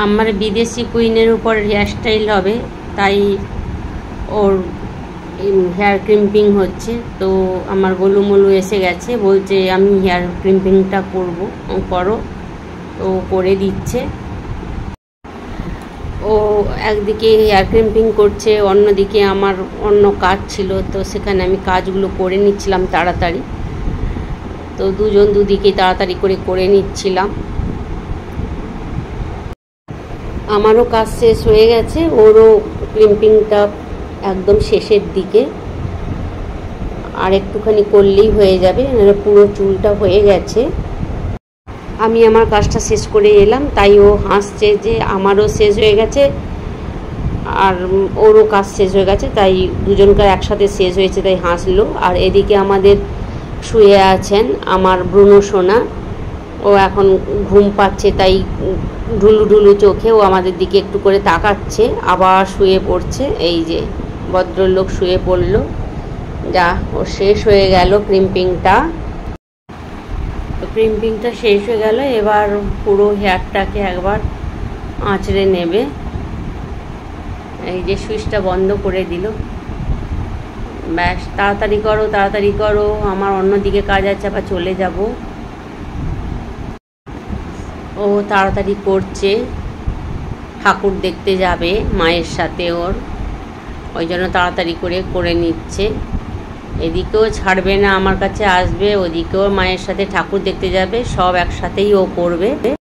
আমার বিদেশি কুইনের উপর হেয়ারস্টাইল হবে, তাই ওর হেয়ার ক্রিম্পিং হচ্ছে। তো আমার গোলুমলু এসে গেছে, বলছে আমি হেয়ার ক্রিম্পিংটা করো। তো করে দিচ্ছে। ও একদিকে হেয়ার ক্রিম্পিং করছে, অন্যদিকে আমার অন্য কাজ ছিল, তো সেখানে আমি কাজগুলো করে নিচ্ছিলাম তাড়াতাড়ি। তো দুজন দুদিকে তাড়াতাড়ি করে নিচ্ছিলাম। আমারও কাজ শেষ হয়ে গেছে, ওরও ক্রিম্পিংটা একদম শেষের দিকে, আর একটুখানি করলেই হয়ে যাবে, পুরো চুলটা হয়ে গেছে। আমি আমার কাজটা শেষ করে এলাম, তাই ও হাসছে যে আমারও শেষ হয়ে গেছে আর ওরও কাজ শেষ হয়ে গেছে, তাই দুজনকার একসাথে শেষ হয়েছে, তাই হাসলো। আর এদিকে আমাদের শুয়ে আছেন আমার ব্রুনো সোনা, ও এখন ঘুম পাচ্ছে, তাই ঢুলু ঢুলু চোখে ও আমাদের দিকে একটু করে তাকাচ্ছে, আবার শুয়ে পড়ছে। এই যে ভদ্রলোক শুয়ে পড়ল, যা ও শেষ হয়ে গেল ক্রিম্পিংটা। ক্রিম্পিংটা শেষ হয়ে গেল, এবার পুরো হেয়ারটাকে একবার আঁচড়ে নেবে। এই যে সুইচটা বন্ধ করে দিল। ব্যাস, তাড়াতাড়ি করো, আমার অন্যদিকে কাজ আছে, আবার চলে যাব। ও তাড়াতাড়ি করছে, ঠাকুর দেখতে যাবে মায়ের সাথে ওই জন্য তাড়াতাড়ি করে নিচ্ছে। এদিকেও ছাড়বে না, আমার কাছে আসবে, ওদিকেও মায়ের সাথে ঠাকুর দেখতে যাবে, সব একসাথেই ও করবে।